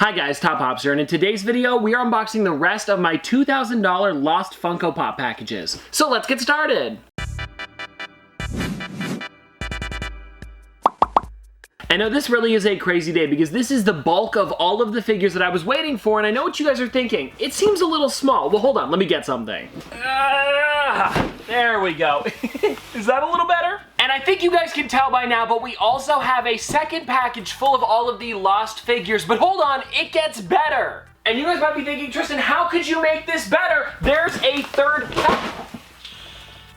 Hi guys, Top Pops here, and in today's video, we are unboxing the rest of my $2,000 lost Funko Pop packages. So let's get started! I know this really is a crazy day because this is the bulk of all of the figures that I was waiting for, and I know what you guys are thinking. It seems a little small. Well, hold on, let me get something. There we go. Is that a little better? And I think you guys can tell by now, but we also have a second package full of all of the lost figures. But hold on, it gets better. And you guys might be thinking, Tristan, how could you make this better? There's a third package.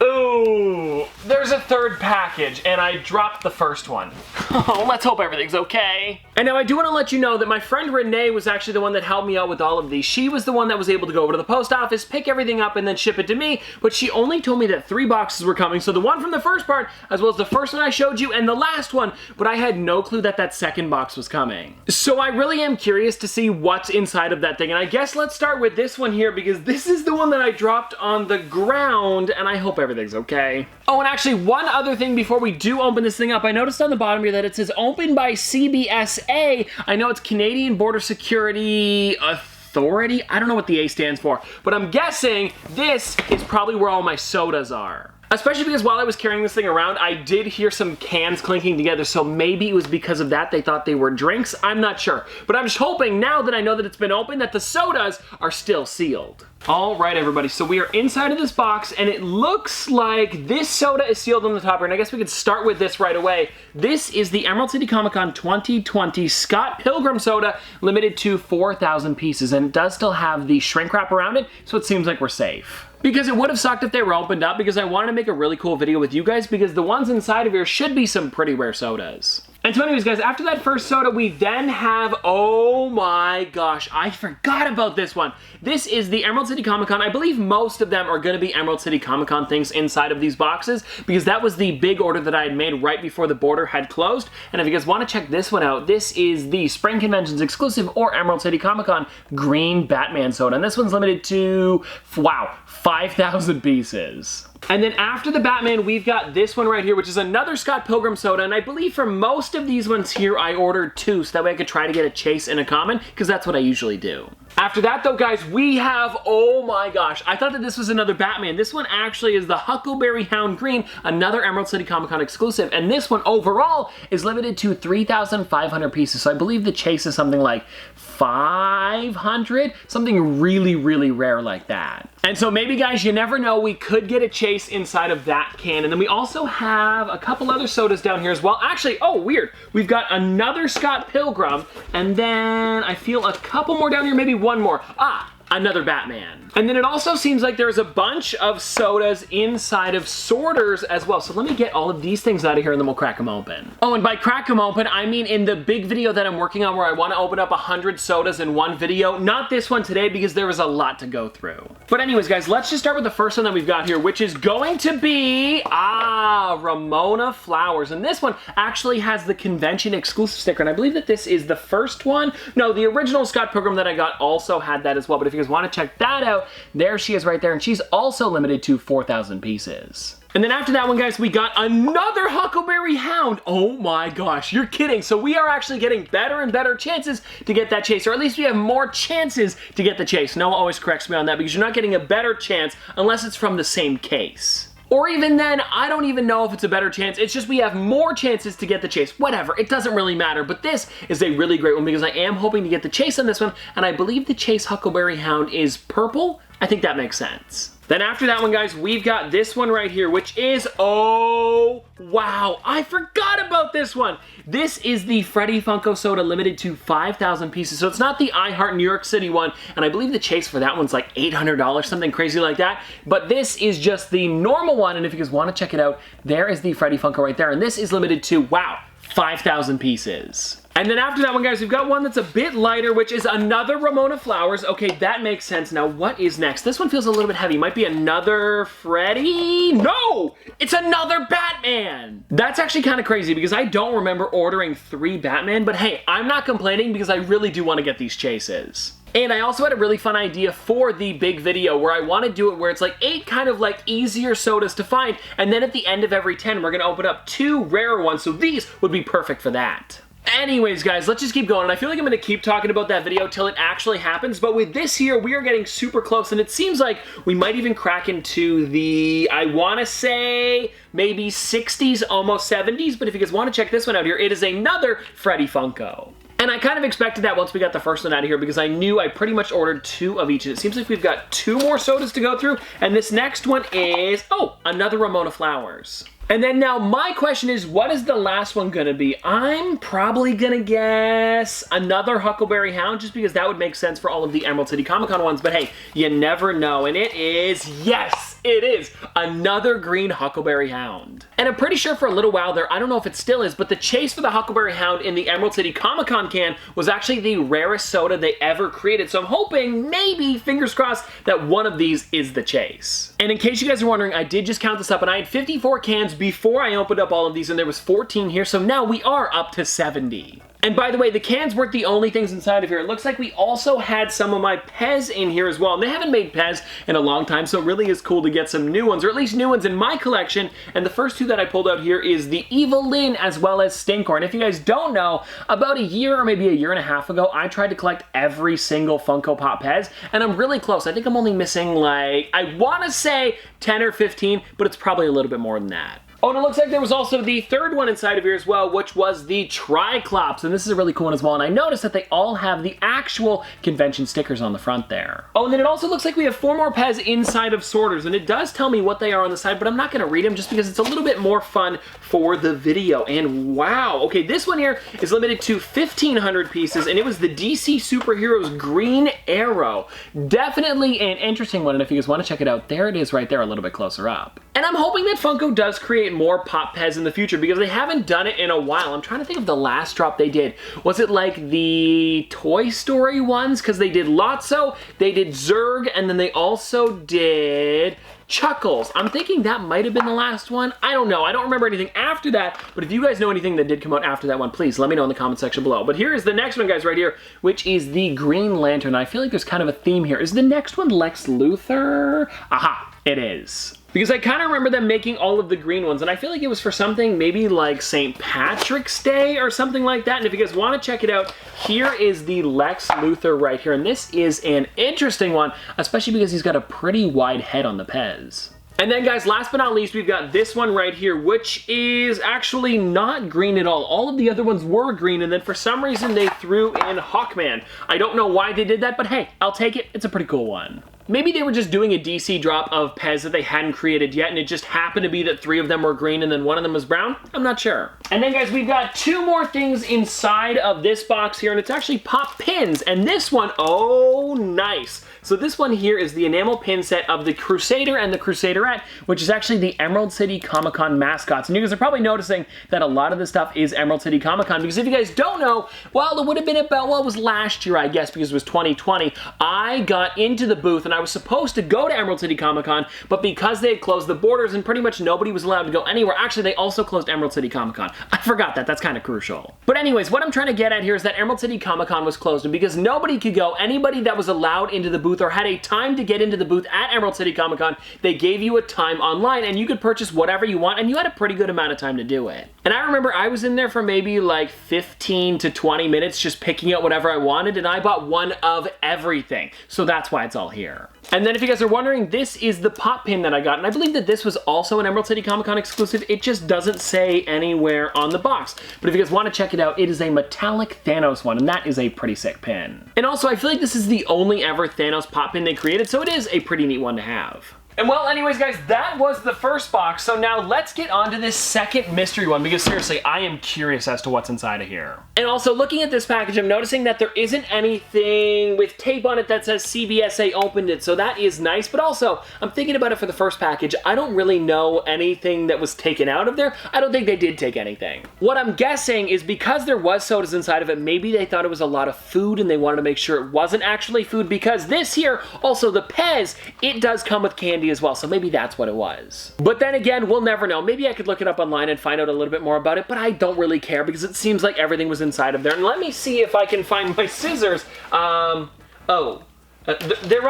Ooh, there's a third package, and I dropped the first one. Oh, let's hope everything's okay. And now I do want to let you know that my friend Renee was actually the one that helped me out with all of these. She was the one that was able to go over to the post office, pick everything up, and then ship it to me, but she only told me that 3 boxes were coming, so the one from the first part, as well as the first one I showed you, and the last one, but I had no clue that that second box was coming. So I really am curious to see what's inside of that thing, and I guess let's start with this one here, because this is the one that I dropped on the ground, and I hope everything's okay. Oh, and actually one other thing before we do open this thing up, I noticed on the bottom here that it says opened by CBSA. I know it's Canadian Border Security Authority. I don't know what the A stands for, but I'm guessing this is probably where all my sodas are. Especially because while I was carrying this thing around, I did hear some cans clinking together, so maybe it was because of that they thought they were drinks. I'm not sure. But I'm just hoping, now that I know that it's been opened, that the sodas are still sealed. All right, everybody, so we are inside of this box, and it looks like this soda is sealed on the top here, and I guess we could start with this right away. This is the Emerald City Comic Con 2020 Scott Pilgrim soda, limited to 4,000 pieces, and it does still have the shrink wrap around it, so it seems like we're safe. Because it would have sucked if they were opened up, because I wanted to make a really cool video with you guys, because the ones inside of here should be some pretty rare sodas. And so anyways, guys, after that first soda, we then have, oh my gosh, I forgot about this one. This is the Emerald City Comic Con. I believe most of them are going to be Emerald City Comic Con things inside of these boxes, because that was the big order that I had made right before the border had closed. And if you guys want to check this one out, this is the Spring Conventions exclusive or Emerald City Comic Con green Batman soda. And this one's limited to, wow, 5,000 pieces. And then after the Batman, we've got this one right here, which is another Scott Pilgrim soda, and I believe for most of these ones here, I ordered 2, so that way I could try to get a chase and a common, because that's what I usually do. After that though, guys, we have, oh my gosh, I thought that this was another Batman. This one actually is the Huckleberry Hound Green, another Emerald City Comic Con exclusive, and this one overall is limited to 3,500 pieces, so I believe the chase is something like 500, something really, really rare like that. And so maybe, guys, you never know, we could get a chase inside of that can. And then we also have a couple other sodas down here as well. Actually, oh, weird. We've got another Scott Pilgrim, and then I feel a couple more down here, maybe one more. Ah, another Batman. And then it also seems like there's a bunch of sodas inside of sorters as well. So let me get all of these things out of here and then we'll crack them open. Oh, and by crack them open, I mean in the big video that I'm working on where I want to open up 100 sodas in one video. Not this one today because there was a lot to go through. But anyways, guys, let's just start with the first one that we've got here, which is going to be, Ramona Flowers. And this one actually has the convention exclusive sticker. And I believe that this is the first one. No, the original Scott Pilgrim that I got also had that as well. But if you guys want to check that out, there she is right there, and she's also limited to 4,000 pieces. And then after that one, guys, we got another Huckleberry Hound. Oh my gosh, you're kidding. So we are actually getting better and better chances to get that chase, or at least we have more chances to get the chase. Noah always corrects me on that because you're not getting a better chance unless it's from the same case. Or even then, I don't even know if it's a better chance. It's just we have more chances to get the chase. Whatever, it doesn't really matter. But this is a really great one because I am hoping to get the chase on this one. And I believe the chase Huckleberry Hound is purple. I think that makes sense. Then after that one, guys, we've got this one right here, which is, oh, wow, I forgot about this one. This is the Freddy Funko soda limited to 5,000 pieces. So it's not the I Heart New York City one, and I believe the chase for that one's like $800, something crazy like that. But this is just the normal one, and if you guys want to check it out, there is the Freddy Funko right there, and this is limited to, wow, 5,000 pieces. And then after that one, guys, we've got one that's a bit lighter, which is another Ramona Flowers. Okay, that makes sense. Now, what is next? This one feels a little bit heavy. Might be another Freddy? No! It's another Batman! That's actually kind of crazy because I don't remember ordering 3 Batman, but hey, I'm not complaining because I really do want to get these chases. And I also had a really fun idea for the big video where I want to do it where it's like 8 kind of like easier sodas to find, and then at the end of every 10, we're going to open up 2 rarer ones, so these would be perfect for that. Anyways, guys, let's just keep going. And I feel like I'm gonna keep talking about that video till it actually happens, but with this here, we are getting super close, and it seems like we might even crack into the, I wanna say, maybe 60s, almost 70s, but if you guys wanna check this one out here, it is another Freddy Funko. And I kind of expected that once we got the first one out of here because I knew I pretty much ordered 2 of each. And it seems like we've got 2 more sodas to go through. And this next one is, oh, another Ramona Flowers. And then now my question is, what is the last one gonna be? I'm probably gonna guess another Huckleberry Hound, just because that would make sense for all of the Emerald City Comic Con ones, but hey, you never know. And it is, yes, it is another green Huckleberry Hound. And I'm pretty sure for a little while there, I don't know if it still is, but the chase for the Huckleberry Hound in the Emerald City Comic Con can was actually the rarest soda they ever created. So I'm hoping, maybe, fingers crossed, that one of these is the chase. And in case you guys are wondering, I did just count this up, and I had 54 cans before I opened up all of these, and there was 14 here, so now we are up to 70. And by the way, the cans weren't the only things inside of here. It looks like we also had some of my Pez in here as well. And they haven't made Pez in a long time, so it really is cool to get some new ones, or at least new ones in my collection. And the first 2 that I pulled out here is the Evil Lyn as well as Stinkor. And if you guys don't know, about a year or maybe a year and a half ago, I tried to collect every single Funko Pop Pez, and I'm really close. I think I'm only missing, like, I want to say 10 or 15, but it's probably a little bit more than that. Oh, and it looks like there was also the third one inside of here as well, which was the Triclops, and this is a really cool one as well, and I noticed that they all have the actual convention stickers on the front there. Oh, and then it also looks like we have 4 more Pez inside of sorters, and it does tell me what they are on the side, but I'm not going to read them just because it's a little bit more fun for the video. And wow, okay, this one here is limited to 1,500 pieces, and it was the DC Superheroes Green Arrow. Definitely an interesting one, and if you guys want to check it out, there it is right there a little bit closer up. And I'm hoping that Funko does create more Pop Pez in the future because they haven't done it in a while. I'm trying to think of the last drop they did. Was it like the Toy Story ones? Because they did Lotso, they did Zurg, and then they also did Chuckles. I'm thinking that might have been the last one. I don't know. I don't remember anything after that, but if you guys know anything that did come out after that one, please let me know in the comment section below. But here is the next one, guys, right here, which is the Green Lantern. I feel like there's kind of a theme here. Is the next one Lex Luthor? Aha, it is. Because I kind of remember them making all of the green ones, and I feel like it was for something maybe like St. Patrick's Day or something like that. And if you guys want to check it out, here is the Lex Luthor right here. And this is an interesting one, especially because he's got a pretty wide head on the Pez. And then, guys, last but not least, we've got this one right here, which is actually not green at all. All of the other ones were green, and then for some reason they threw in Hawkman. I don't know why they did that, but hey, I'll take it. It's a pretty cool one. Maybe they were just doing a DC drop of Pez that they hadn't created yet, and it just happened to be that 3 of them were green and then 1 of them was brown? I'm not sure. And then, guys, we've got 2 more things inside of this box here, and it's actually pop pins. And this one, oh, nice. So this one here is the enamel pin set of the Crusader and the Crusaderette, which is actually the Emerald City Comic Con mascots. And you guys are probably noticing that a lot of this stuff is Emerald City Comic Con, because if you guys don't know, well, it would have been about, well, it was last year, I guess, because it was 2020. I got into the booth, and I was supposed to go to Emerald City Comic Con, but because they had closed the borders and pretty much nobody was allowed to go anywhere, actually, they also closed Emerald City Comic Con. I forgot that. That's kind of crucial. But anyways, what I'm trying to get at here is that Emerald City Comic Con was closed, and because nobody could go, anybody that was allowed into the booth or had a time to get into the booth at Emerald City Comic Con, they gave you a time online, and you could purchase whatever you want, and you had a pretty good amount of time to do it. And I remember I was in there for maybe like 15 to 20 minutes just picking out whatever I wanted, and I bought one of everything. So that's why it's all here. And then if you guys are wondering, this is the pop pin that I got, and I believe that this was also an Emerald City Comic Con exclusive. It just doesn't say anywhere on the box. But if you guys want to check it out, it is a metallic Thanos one, and that is a pretty sick pin. And also, I feel like this is the only ever Thanos pop pin they created, so it is a pretty neat one to have. And well, anyways, guys, that was the first box. So now let's get on to this second mystery one, because seriously, I am curious as to what's inside of here. And also, looking at this package, I'm noticing that there isn't anything with tape on it that says CBSA opened it, so that is nice. But also, I'm thinking about it for the first package. I don't really know anything that was taken out of there. I don't think they did take anything. What I'm guessing is because there was sodas inside of it, maybe they thought it was a lot of food and they wanted to make sure it wasn't actually food, because this here, also the Pez, it does come with candy as well, so maybe that's what it was. But then again, we'll never know. Maybe I could look it up online and find out a little bit more about it, but I don't really care because it seems like everything was inside of there. And let me see if I can find my scissors. They're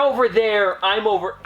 over there. I'm over.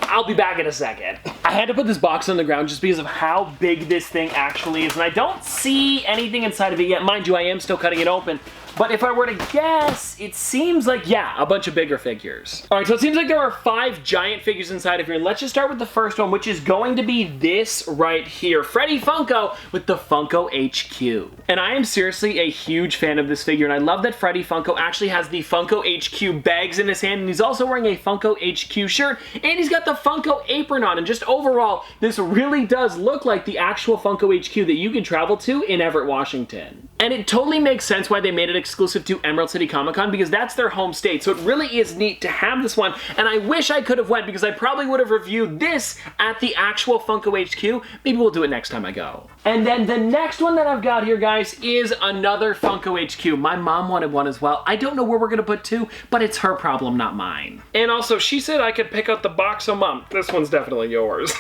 I'll be back in a second. I had to put this box on the ground just because of how big this thing actually is, and I don't see anything inside of it yet. Mind you, I am still cutting it open. But if I were to guess, it seems like, yeah, a bunch of bigger figures. All right, so it seems like there are 5 giant figures inside of here. Let's just start with the first one, which is going to be this right here. Freddy Funko with the Funko HQ. And I am seriously a huge fan of this figure, and I love that Freddy Funko actually has the Funko HQ bags in his hand, and he's also wearing a Funko HQ shirt, and he's got the Funko apron on, and just overall, this really does look like the actual Funko HQ that you can travel to in Everett, Washington. And it totally makes sense why they made it exclusive to Emerald City Comic Con, because that's their home state. So it really is neat to have this one, and I wish I could have went because I probably would have reviewed this at the actual Funko HQ. Maybe we'll do it next time I go. And then the next one that I've got here, guys, is another Funko HQ. My mom wanted one as well. I don't know where we're gonna put 2, but it's her problem, not mine. And also, she said I could pick out the box, so Mom, this one's definitely yours.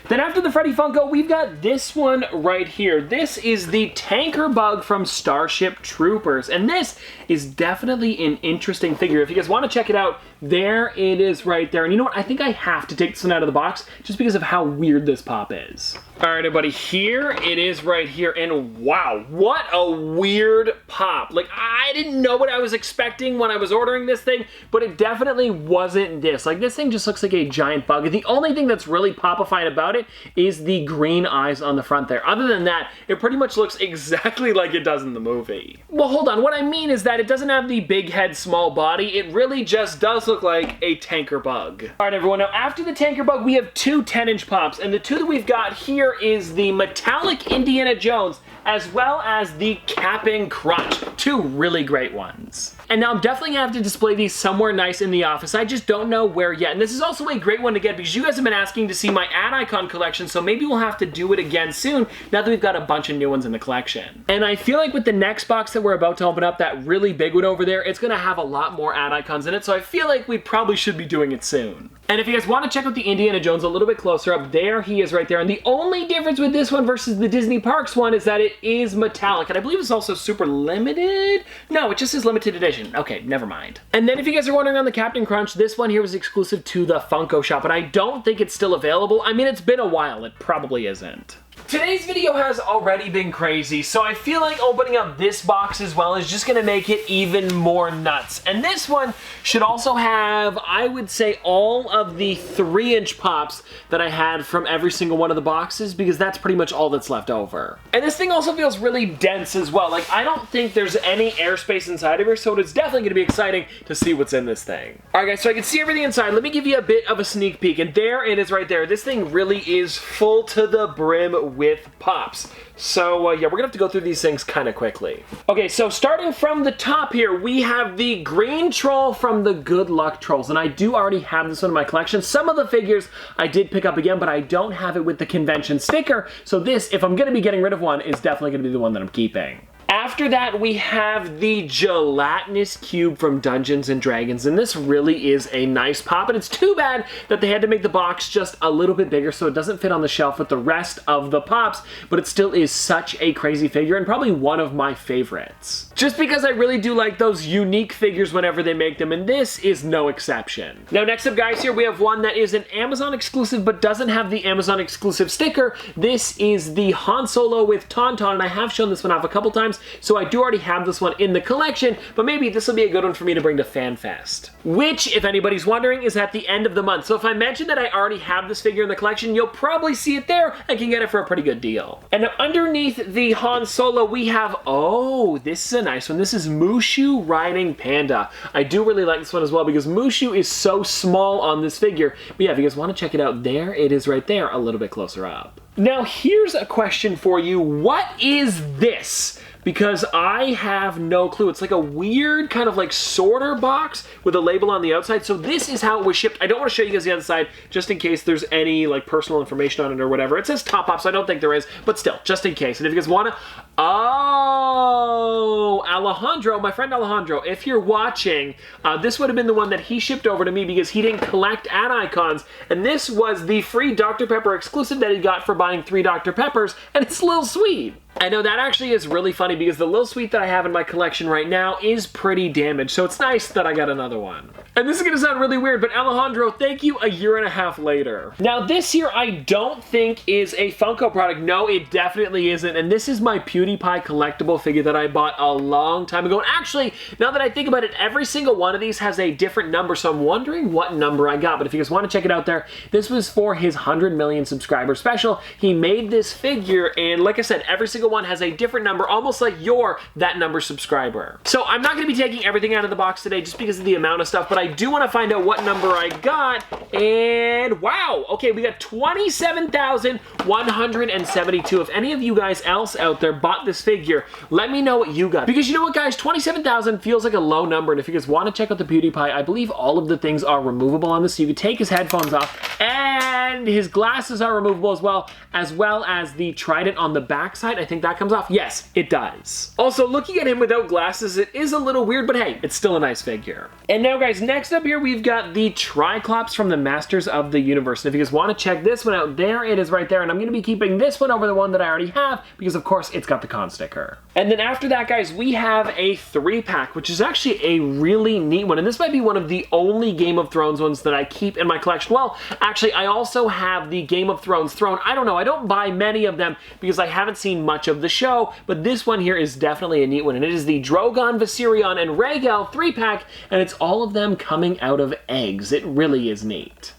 Then after the Freddy Funko, we've got this one right here. This is the Tanker Bug from Starship Troopers, and this is definitely an interesting figure. If you guys want to check it out, there it is right there. And you know what? I think I have to take this one out of the box just because of how weird this pop is. All right, everybody, here it is right here, and wow, what a weird pop. Like, I didn't know what I was expecting when I was ordering this thing, but it definitely wasn't this. Like, this thing just looks like a giant bug. The only thing that's really popified about it is the green eyes on the front there. Other than that, it pretty much looks exactly like it does in the movie. Well, hold on. What I mean is that it doesn't have the big head, small body. It really just does look like a tanker bug. All right, everyone. Now, after the tanker bug, we have 2 10-inch pops, and the 2 that we've got here is the metallic Indiana Jones as well as the Cap'n Crunch. 2 really great ones. And now I'm definitely gonna have to display these somewhere nice in the office. I just don't know where yet. And this is also a great one to get because you guys have been asking to see my ad icon collection, so maybe we'll have to do it again soon now that we've got a bunch of new ones in the collection. And I feel like with the next box that we're about to open up, that really big one over there, it's gonna have a lot more ad icons in it, so I feel like we probably should be doing it soon. And if you guys want to check out the Indiana Jones a little bit closer up, there he is right there. And the only difference with this one versus the Disney Parks one is that it is metallic. And I believe it's also super limited. No, it just is limited edition. Okay, never mind. And then if you guys are wondering on the Cap'n Crunch, this one here was exclusive to the Funko shop, but I don't think it's still available. I mean, it's been a while. It probably isn't. Today's video has already been crazy, so I feel like opening up this box as well is just gonna make it even more nuts. And this one should also have, I would say, all of the 3-inch pops that I had from every single one of the boxes, because that's pretty much all that's left over. And this thing also feels really dense as well. Like, I don't think there's any airspace inside of here, so it's definitely gonna be exciting to see what's in this thing. All right, guys, so I can see everything inside. Let me give you a bit of a sneak peek, and there it is right there. This thing really is full to the brim with pops. So yeah, we're gonna have to go through these things kind of quickly. Okay, so starting from the top here, we have the green troll from the Good Luck Trolls, and I do already have this one in my collection. Some of the figures I did pick up again, but I don't have it with the convention sticker, so this, if I'm gonna be getting rid of one, is definitely gonna be the one that I'm keeping. After that, we have the gelatinous cube from Dungeons and Dragons, and this really is a nice pop, and it's too bad that they had to make the box just a little bit bigger so it doesn't fit on the shelf with the rest of the pops, but it still is such a crazy figure and probably one of my favorites. Just because I really do like those unique figures whenever they make them, and this is no exception. Now, next up, guys, here we have one that is an Amazon exclusive but doesn't have the Amazon exclusive sticker. This is the Han Solo with Tauntaun, and I have shown this one off a couple times, so I do already have this one in the collection, but maybe this will be a good one for me to bring to FanFest. Which, if anybody's wondering, is at the end of the month. So if I mention that I already have this figure in the collection, you'll probably see it there and can get it for a pretty good deal. And underneath the Han Solo, we have, oh, this is a nice one. This is Mushu Riding Panda. I do really like this one as well because Mushu is so small on this figure. But yeah, if you guys want to check it out, there it is right there, a little bit closer up. Now, here's a question for you. What is this? Because I have no clue. It's like a weird kind of like sorter box with a label on the outside. So this is how it was shipped. I don't want to show you guys the other side just in case there's any like personal information on it or whatever. It says Top Up, so I don't think there is, but still, just in case. And if you guys want to, Oh, Alejandro, my friend Alejandro, if you're watching, this would have been the one that he shipped over to me because he didn't collect ad icons, and this was the free Dr. Pepper exclusive that he got for buying 3 Dr. Peppers, and it's Lil Sweet. I know that actually is really funny because the Lil Sweet that I have in my collection right now is pretty damaged, so it's nice that I got another one. And this is gonna sound really weird, but Alejandro, thank you a year and a half later. Now this here I don't think is a Funko product. No, it definitely isn't. And this is my PewDiePie collectible figure that I bought a long time ago. And actually, now that I think about it, every single one of these has a different number, so I'm wondering what number I got. But if you guys want to check it out there, this was for his 100 million subscriber special. He made this figure, and like I said, every single one has a different number, almost like you're that number subscriber. So I'm not going to be taking everything out of the box today just because of the amount of stuff, but I do want to find out what number I got, and wow, okay, we got 27,172. If any of you guys else out there bought this figure, let me know what you got. Because you know what, guys, 27,000 feels like a low number, and if you guys want to check out the PewDiePie, I believe all of the things are removable on this, so you can take his headphones off, and his glasses are removable as well as the trident on the back side. I think that comes off. Yes, it does. Also, looking at him without glasses, it is a little weird, but hey, it's still a nice figure. And now, guys, next up here, we've got the Triclops from the Masters of the Universe. And if you guys want to check this one out, there it is right there. And I'm going to be keeping this one over the one that I already have because, of course, it's got the con sticker. And then after that, guys, we have a 3-pack, which is actually a really neat one. And this might be one of the only Game of Thrones ones that I keep in my collection. Well, actually, I also have the Game of Thrones throne. I don't know. I don't buy many of them because I haven't seen much of the show, but this one here is definitely a neat one. And it is the Drogon, Viserion, and Rhaegal 3-pack, and it's all of them coming out of eggs. It really is neat.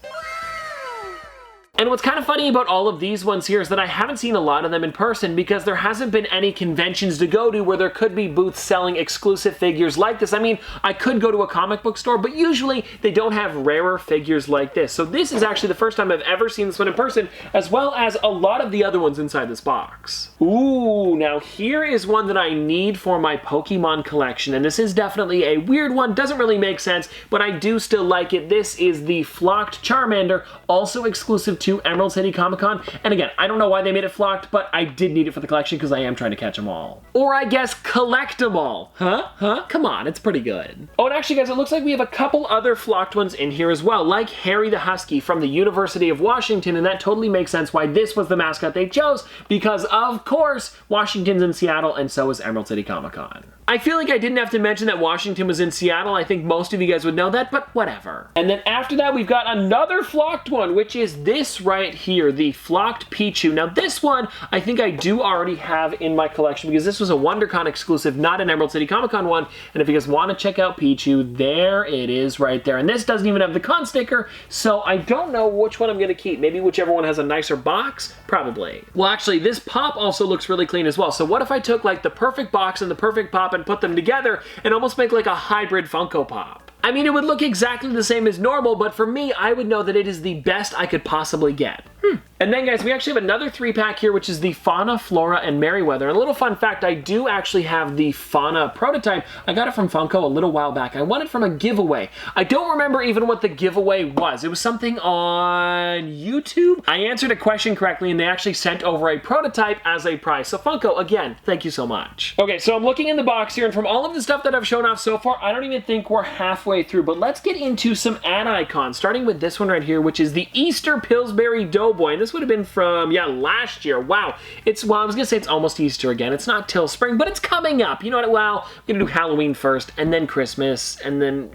And what's kind of funny about all of these ones here is that I haven't seen a lot of them in person because there hasn't been any conventions to go to where there could be booths selling exclusive figures like this. I mean, I could go to a comic book store, but usually they don't have rarer figures like this. So this is actually the first time I've ever seen this one in person, as well as a lot of the other ones inside this box. Ooh, now here is one that I need for my Pokemon collection, and this is definitely a weird one. Doesn't really make sense, but I do still like it. This is the Flocked Charmander, also exclusive to Emerald City Comic Con. And again, I don't know why they made it flocked, but I did need it for the collection because I am trying to catch them all. Or I guess collect them all. Huh? Come on, it's pretty good. Oh, and actually, guys, it looks like we have a couple other flocked ones in here as well, like Harry the Husky from the University of Washington, and that totally makes sense why this was the mascot they chose, because of course, Washington's in Seattle, and so is Emerald City Comic Con. I feel like I didn't have to mention that Washington was in Seattle. I think most of you guys would know that, but whatever. And then after that, we've got another flocked one, which is this right here, the Flocked Pichu. Now this one, I think I do already have in my collection because this was a WonderCon exclusive, not an Emerald City Comic Con one. And if you guys want to check out Pichu, there it is right there. And this doesn't even have the con sticker, so I don't know which one I'm going to keep. Maybe whichever one has a nicer box? Probably. Well, actually, this pop also looks really clean as well. So what if I took like the perfect box and the perfect pop and put them together and almost make like a hybrid Funko Pop? I mean, it would look exactly the same as normal, but for me, I would know that it is the best I could possibly get. And then, guys, we actually have another 3-pack here, which is the Fauna, Flora, and Merryweather. And a little fun fact, I do actually have the Fauna prototype. I got it from Funko a little while back. I won it from a giveaway. I don't remember even what the giveaway was. It was something on YouTube. I answered a question correctly, and they actually sent over a prototype as a prize. So Funko, again, thank you so much. Okay, so I'm looking in the box here, and from all of the stuff that I've shown off so far, I don't even think we're halfway through. But let's get into some ad icons, starting with this one right here, which is the Easter Pillsbury Doughboy. And this would have been from, yeah, last year. Wow. Well, I was going to say it's almost Easter again. It's not till spring, but it's coming up. You know what? Well, I'm going to do Halloween first, and then Christmas, and then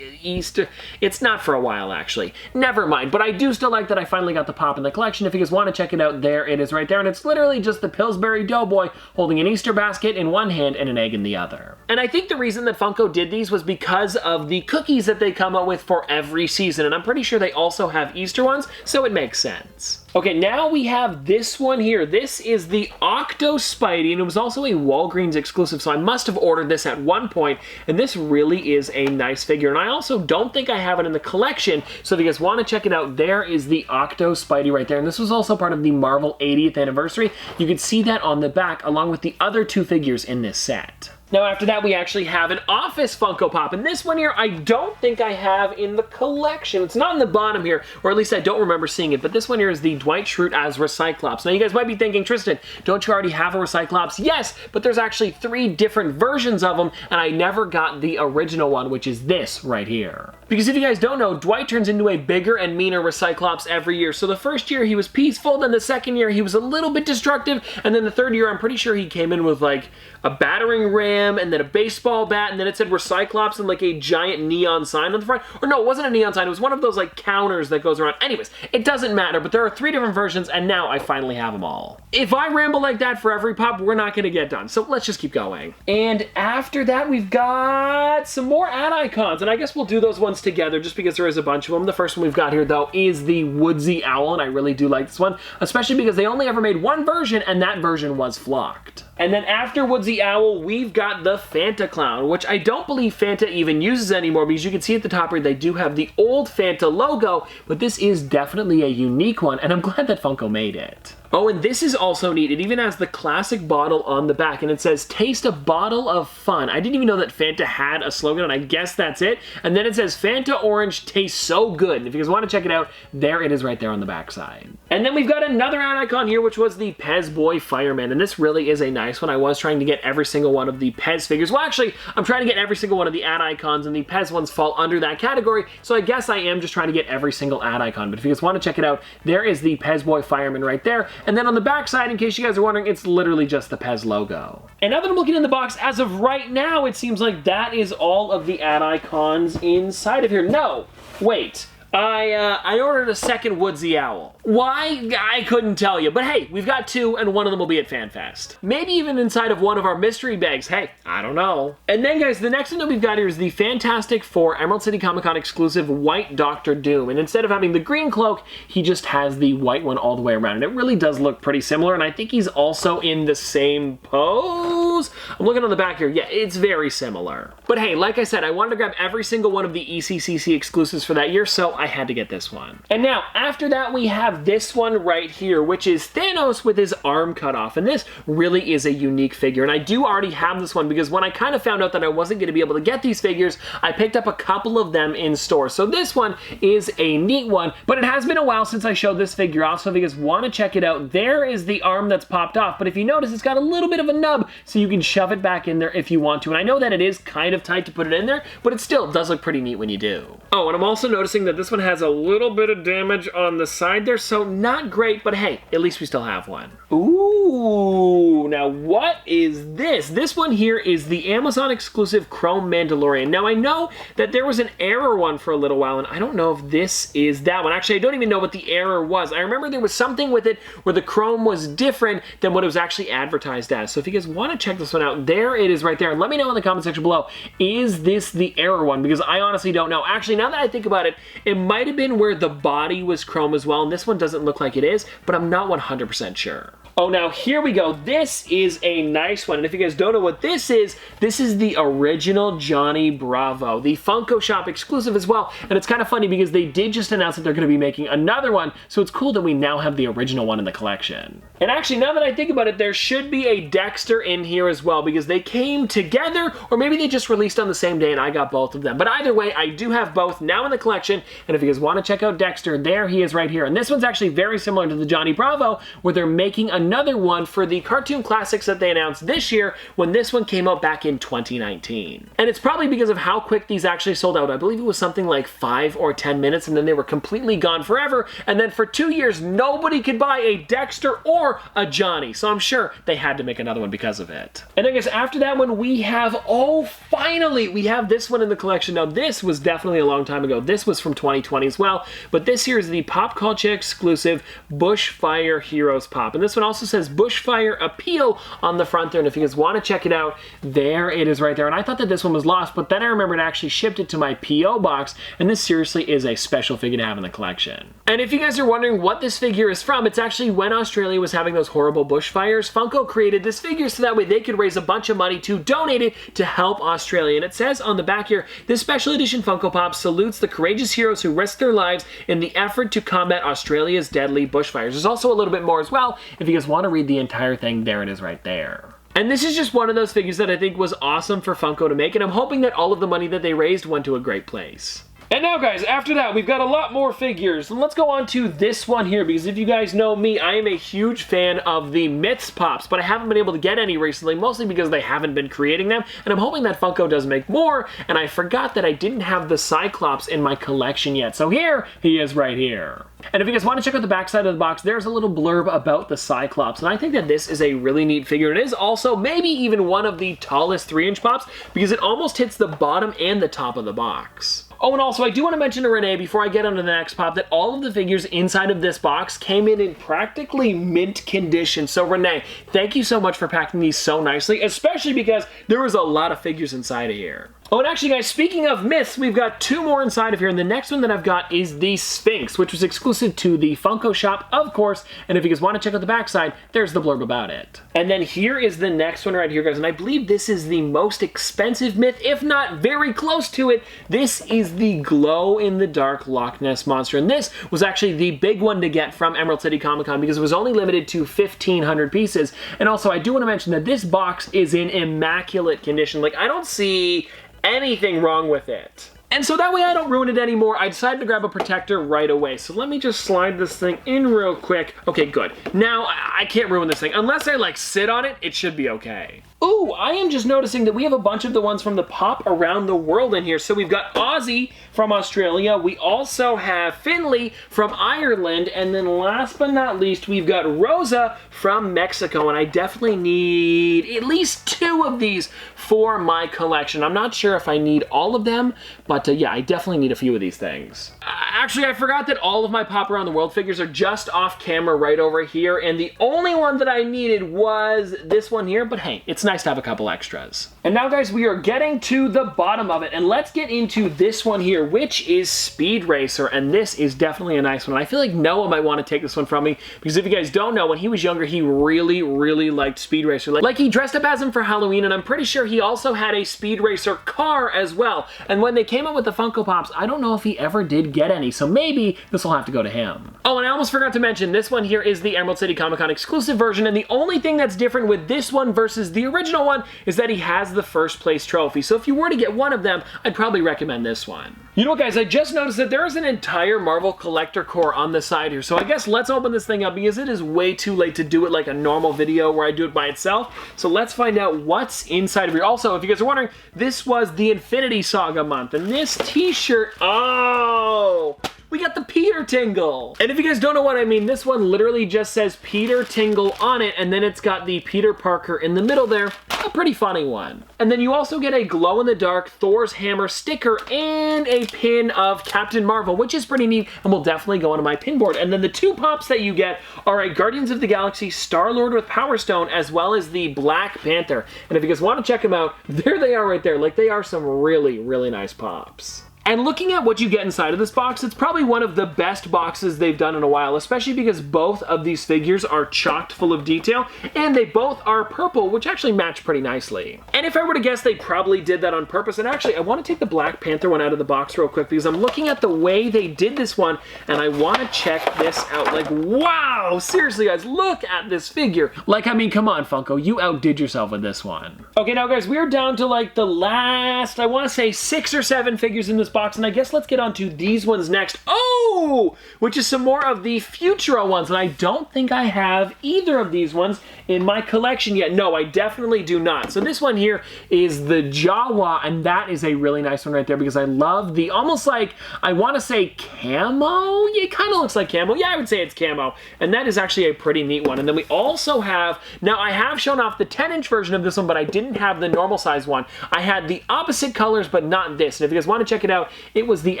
Easter. It's not for a while, actually. Never mind. But I do still like that I finally got the pop in the collection. If you guys want to check it out, there it is right there. And it's literally just the Pillsbury Doughboy holding an Easter basket in one hand and an egg in the other. And I think the reason that Funko did these was because of the cookies that they come out with for every season. And I'm pretty sure they also have Easter ones, so it makes sense. Okay, now we have this one here. This is the Octo Spidey, and it was also a Walgreens exclusive, so I must have ordered this at one point, and this really is a nice figure. And I also don't think I have it in the collection, so if you guys want to check it out, there is the Octo Spidey right there. And this was also part of the Marvel 80th anniversary. You can see that on the back, along with the other 2 figures in this set. Now after that, we actually have an Office Funko Pop, and this one here I don't think I have in the collection. It's not in the bottom here, or at least I don't remember seeing it, but this one here is the Dwight Schrute as Recyclops. Now you guys might be thinking, Tristan, don't you already have a Recyclops? Yes, but there's actually 3 different versions of them, and I never got the original one, which is this right here. Because if you guys don't know, Dwight turns into a bigger and meaner Recyclops every year. So the first year he was peaceful, then the second year he was a little bit destructive, and then the third year I'm pretty sure he came in with like a battering ram, and then a baseball bat, and then it said Recyclops and like a giant neon sign on the front. Or no, it wasn't a neon sign, it was one of those like counters that goes around. Anyways, it doesn't matter, but there are 3 different versions, and now I finally have them all. If I ramble like that for every pop, we're not gonna get done, so let's just keep going. And after that, we've got some more ad icons, and I guess we'll do those ones together just because there is a bunch of them. The first one we've got here, though, is the Woodsy Owl, and I really do like this one, especially because they only ever made one version, and that version was flocked. And then after Woodsy Owl, we've got the Fanta Clown, which I don't believe Fanta even uses anymore, because you can see at the top here they do have the old Fanta logo, but this is definitely a unique one, and I'm glad that Funko made it. Oh, and this is also neat. It even has the classic bottle on the back, and it says, "Taste a bottle of fun." I didn't even know that Fanta had a slogan, and I guess that's it. And then it says, "Fanta Orange tastes so good." And if you guys want to check it out, there it is right there on the back side. And then we've got another ad icon here, which was the Pez Boy Fireman, and this really is a nice one. I was trying to get every single one of the Pez figures. Well, actually, I'm trying to get every single one of the ad icons, and the Pez ones fall under that category, so I guess I am just trying to get every single ad icon. But if you guys want to check it out, there is the Pez Boy Fireman right there. And then on the back side, in case you guys are wondering, it's literally just the Pez logo. And now that I'm looking in the box, as of right now, it seems like that is all of the ad icons inside of here. No, wait. I ordered a second Woodsy Owl. Why? I couldn't tell you. But hey, we've got 2, and one of them will be at FanFest. Maybe even inside of one of our mystery bags. Hey, I don't know. And then, guys, the next one that we've got here is the Fantastic Four Emerald City Comic Con exclusive white Dr. Doom. And instead of having the green cloak, he just has the white one all the way around. And it really does look pretty similar, and I think he's also in the same pose. I'm looking on the back here. Yeah, it's very similar. But hey, like I said, I wanted to grab every single one of the ECCC exclusives for that year, so I had to get this one. And now, after that, we have this one right here, which is Thanos with his arm cut off. And this really is a unique figure. And I do already have this one because when I kind of found out that I wasn't going to be able to get these figures, I picked up a couple of them in store. So this one is a neat one, but it has been a while since I showed this figure off, so if you guys want to check it out, there is the arm that's popped off. But if you notice, it's got a little bit of a nub, so you can shove it back in there if you want to. And I know that it is kind of tight to put it in there, but it still does look pretty neat when you do. Oh, and I'm also noticing that this one has a little bit of damage on the side there, so not great, but hey, at least we still have one. Ooh, now what is this? This one here is the Amazon exclusive Chrome Mandalorian. Now I know that there was an error one for a little while, and I don't know if this is that one. Actually, I don't even know what the error was. I remember there was something with it where the Chrome was different than what it was actually advertised as. So if you guys want to check this one out, there it is right there. And let me know in the comment section below, is this the error one? Because I honestly don't know. Actually, now that I think about it, it might have been where the body was chrome as well, and this one doesn't look like it is, but I'm not 100% sure. Oh, now here we go. This is a nice one, and if you guys don't know what this is the original Johnny Bravo, the Funko Shop exclusive as well, and it's kind of funny because they did just announce that they're going to be making another one, so it's cool that we now have the original one in the collection. And actually, now that I think about it, there should be a Dexter in here as well, because they came together, or maybe they just released on the same day and I got both of them. But either way, I do have both now in the collection, and if you guys want to check out Dexter, there he is right here. And this one's actually very similar to the Johnny Bravo, where they're making another one for the cartoon classics that they announced this year, when this one came out back in 2019. And it's probably because of how quick these actually sold out. I believe it was something like 5 or 10 minutes, and then they were completely gone forever. And then for 2 years, nobody could buy a Dexter or a Johnny. So I'm sure they had to make another one because of it. And I guess after that one, we have, oh, finally, we have this one in the collection. Now, this was definitely a long time ago. This was from 2020 as well. But this here is the Pop Culture exclusive Bushfire Heroes Pop. And this one also says Bushfire Appeal on the front there. And if you guys want to check it out, there it is right there. And I thought that this one was lost, but then I remembered I actually shipped it to my P.O. box. And this seriously is a special figure to have in the collection. And if you guys are wondering what this figure is from, it's actually when Australia was having those horrible bushfires, Funko created this figure so that way they could raise a bunch of money to donate it to help Australia. And it says on the back here, this special edition Funko Pop salutes the courageous heroes who risked their lives in the effort to combat Australia's deadly bushfires. There's also a little bit more as well. If you guys want to read the entire thing, there it is right there. And this is just one of those figures that I think was awesome for Funko to make, and I'm hoping that all of the money that they raised went to a great place. And now guys, after that, we've got a lot more figures. And let's go on to this one here, because if you guys know me, I am a huge fan of the Myths Pops, but I haven't been able to get any recently, mostly because they haven't been creating them, and I'm hoping that Funko does make more, and I forgot that I didn't have the Cyclops in my collection yet. So here, he is right here. And if you guys want to check out the back side of the box, there's a little blurb about the Cyclops, and I think that this is a really neat figure. It is also maybe even one of the tallest 3-inch Pops, because it almost hits the bottom and the top of the box. Oh, and also, I do want to mention to Renee, before I get on to the next Pop, that all of the figures inside of this box came in practically mint condition. So, Renee, thank you so much for packing these so nicely, especially because there was a lot of figures inside of here. Oh, and actually, guys, speaking of myths, we've got 2 more inside of here, and the next one that I've got is the Sphinx, which was exclusive to the Funko shop, of course, and if you guys want to check out the backside, there's the blurb about it. And then here is the next one right here, guys, and I believe this is the most expensive myth, if not very close to it. This is the glow-in-the-dark Loch Ness Monster, and this was actually the big one to get from Emerald City Comic Con because it was only limited to 1,500 pieces, and also, I do want to mention that this box is in immaculate condition. Like, I don't see anything wrong with it. And so that way I don't ruin it anymore, I decided to grab a protector right away. So let me just slide this thing in real quick. Okay, good. Now, I can't ruin this thing. Unless I, like, sit on it, it should be okay. Ooh, I am just noticing that we have a bunch of the ones from the Pop Around the World in here. So we've got Aussie from Australia. We also have Finley from Ireland. And then last but not least, we've got Rosa from Mexico. And I definitely need at least 2 of these for my collection. I'm not sure if I need all of them, but yeah, I definitely need a few of these things. Actually, I forgot that all of my Pop Around the World figures are just off camera right over here. And the only one that I needed was this one here. But hey, it's nice to have a couple extras. And now guys, we are getting to the bottom of it, and let's get into this one here, which is Speed Racer, and this is definitely a nice one. I feel like Noah might want to take this one from me, because if you guys don't know, when he was younger, he really, really liked Speed Racer. Like he dressed up as him for Halloween, and I'm pretty sure he also had a Speed Racer car as well. And when they came out with the Funko Pops, I don't know if he ever did get any, so maybe this will have to go to him. Oh, and I almost forgot to mention, this one here is the Emerald City Comic Con exclusive version, and the only thing that's different with this one versus the original one is that he has the first place trophy. So if you were to get one of them, I'd probably recommend this one. You know what, guys, I just noticed that there is an entire Marvel collector core on the side here. So I guess let's open this thing up because it is way too late to do it like a normal video where I do it by itself. So let's find out what's inside of here. Also, if you guys are wondering, this was the Infinity Saga month, and this t-shirt, oh, we got the Peter Tingle. And if you guys don't know what I mean, this one literally just says Peter Tingle on it, and then it's got the Peter Parker in the middle there. A pretty funny one. And then you also get a glow-in-the-dark Thor's Hammer sticker and a pin of Captain Marvel, which is pretty neat and will definitely go onto my pin board. And then the 2 pops that you get are a Guardians of the Galaxy Star-Lord with Power Stone, as well as the Black Panther. And if you guys want to check them out, there they are right there. Like, they are some really, really nice pops. And looking at what you get inside of this box, it's probably one of the best boxes they've done in a while, especially because both of these figures are chocked full of detail, and they both are purple, which actually match pretty nicely. And if I were to guess, they probably did that on purpose. And actually, I want to take the Black Panther one out of the box real quick because I'm looking at the way they did this one, and I want to check this out. Like, wow, seriously, guys, look at this figure. Like, I mean, come on, Funko, you outdid yourself with this one. Okay, now, guys, we're down to, like, the last, I want to say 6 or 7 figures in this box, and I guess let's get on to these ones next. Oh, which is some more of the Futuro ones, and I don't think I have either of these ones in my collection yet. No, I definitely do not. So this one here is the Jawa, and that is a really nice one right there because I love the almost like, I want to say camo? Yeah, it kind of looks like camo. Yeah, I would say it's camo, and that is actually a pretty neat one. And then we also have, now I have shown off the 10-inch version of this one, but I didn't have the normal size one. I had the opposite colors, but not this. And if you guys want to check it out, it was the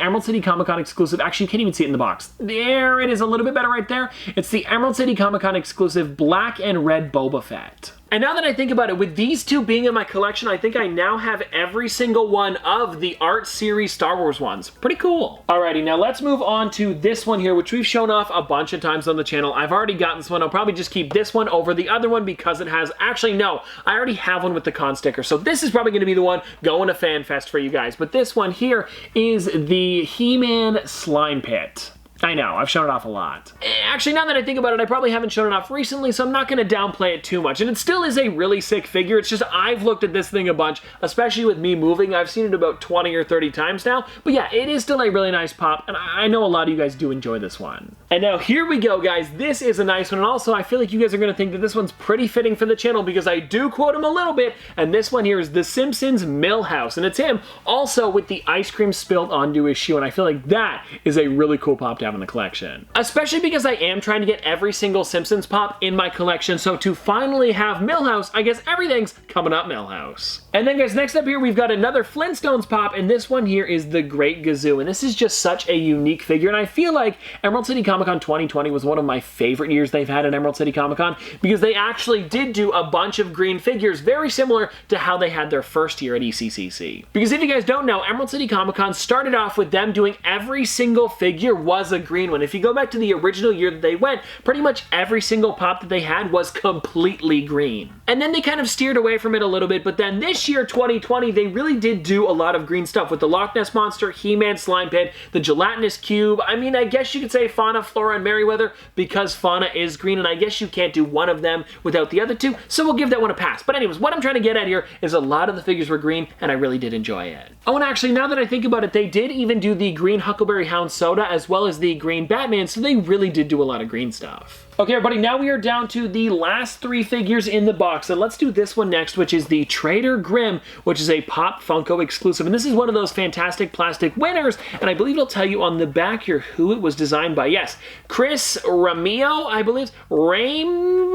Emerald City Comic Con exclusive. Actually, you can't even see it in the box. There it is, a little bit better right there. It's the Emerald City Comic Con exclusive black and red Boba Fett. And now that I think about it, with these 2 being in my collection, I think I now have every single one of the art series Star Wars ones. Pretty cool. Alrighty, now let's move on to this one here, which we've shown off a bunch of times on the channel. I've already gotten this one. I'll probably just keep this one over the other one because it has, actually no, I already have one with the con sticker. So this is probably going to be the one going to FanFest for you guys. But this one here is the He-Man Slime Pit. I know, I've shown it off a lot. Actually, now that I think about it, I probably haven't shown it off recently, so I'm not going to downplay it too much. And it still is a really sick figure. It's just I've looked at this thing a bunch, especially with me moving. I've seen it about 20 or 30 times now. But yeah, it is still a really nice pop, and I know a lot of you guys do enjoy this one. And now here we go, guys. This is a nice one, and also I feel like you guys are going to think that this one's pretty fitting for the channel because I do quote him a little bit, and this one here is the Simpsons Millhouse, and it's him also with the ice cream spilled onto his shoe, and I feel like that is a really cool pop to have in the collection. Especially because I am trying to get every single Simpsons pop in my collection, so to finally have Millhouse, I guess everything's coming up Millhouse. And then guys, next up here we've got another Flintstones pop, and this one here is the Great Gazoo, and this is just such a unique figure, and I feel like Emerald City Comic Con 2020 was one of my favorite years they've had at Emerald City Comic Con because they actually did do a bunch of green figures very similar to how they had their first year at ECCC. Because if you guys don't know, Emerald City Comic Con started off with them doing every single figure was a green one. If you go back to the original year that they went, pretty much every single pop that they had was completely green. And then they kind of steered away from it a little bit, but then this year, 2020, they really did do a lot of green stuff with the Loch Ness Monster, He-Man Slime Pit, the Gelatinous Cube. I mean, I guess you could say Fauna, Flora, and Merryweather because Fauna is green, and I guess you can't do one of them without the other two, so we'll give that one a pass. But anyways, what I'm trying to get at here is a lot of the figures were green, and I really did enjoy it. Oh, and actually, now that I think about it, they did even do the green Huckleberry Hound Soda as well as the green Batman, so they really did do a lot of green stuff. Okay, everybody, now we are down to the last 3 figures in the box, and let's do this one next, which is the Trader Grimm, which is a Pop Funko exclusive, and this is one of those fantastic plastic winners, and I believe it'll tell you on the back here who it was designed by. Yes, Chris Ramio, I believe. Rimo?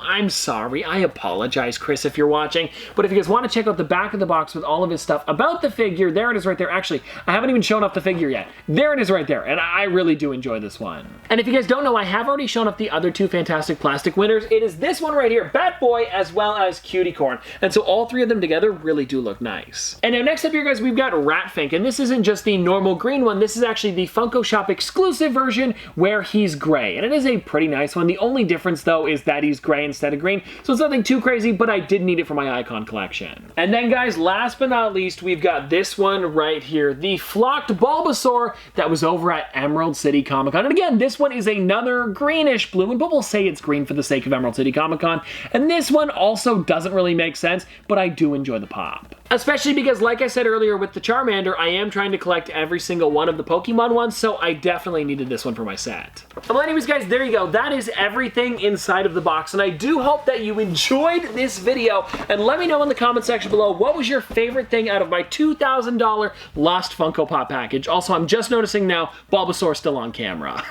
I'm sorry, I apologize, Chris, if you're watching, but if you guys want to check out the back of the box with all of his stuff about the figure, there it is right there. Actually, I haven't even shown off the figure yet. There it is right there, and I really do enjoy this one. And if you guys don't know, I have already shown up the other 2 fantastic plastic winners. It is this one right here, Bat Boy, as well as Cutie Corn. And so all 3 of them together really do look nice. And now next up here, guys, we've got Ratfink, and this isn't just the normal green one. This is actually the Funko Shop exclusive version where he's gray. And it is a pretty nice one. The only difference, though, is that he's gray instead of green. So it's nothing too crazy, but I did need it for my icon collection. And then, guys, last but not least, we've got this one right here, the Flocked Bulbasaur that was over at Emerald City Comic Con. And again, this one is another greenish blue, and we'll say it's green for the sake of Emerald City Comic Con. And this one also doesn't really make sense, but I do enjoy the pop. Especially because, like I said earlier with the Charmander, I am trying to collect every single one of the Pokemon ones, so I definitely needed this one for my set. Well, anyways, guys, there you go. That is everything inside of the box, and I do hope that you enjoyed this video, and let me know in the comment section below what was your favorite thing out of my $2,000 Lost Funko Pop package. Also, I'm just noticing now, Bulbasaur's still on camera.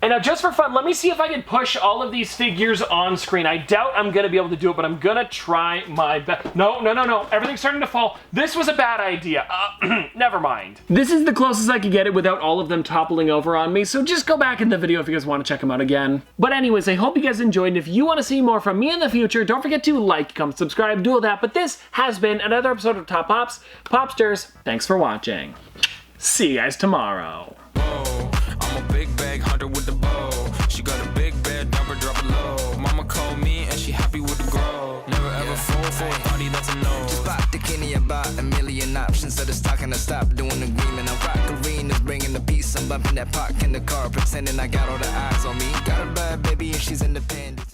And now, just for fun, let me see if I can push all of these figures on screen. I doubt I'm going to be able to do it, but I'm going to try my best. No. Everything's starting to fall. This was a bad idea. Never mind. This is the closest I could get it without all of them toppling over on me, so just go back in the video if you guys want to check them out again. But anyways, I hope you guys enjoyed, and if you want to see more from me in the future, don't forget to like, comment, subscribe, do all that. But this has been another episode of Top Pops. Popsters, thanks for watching. See you guys tomorrow. I'm a big bag hunter with the bow. She got a big bed, number drop it low. Mama called me and she happy with the grow. Never ever fall for a party that's a no. Just pop the Kenny about a million options. So the stock and I stop doing the green. And I rock arenas, bringing the peace. I'm bumping that park in the car, pretending I got all the eyes on me. Got a bad baby and she's independent.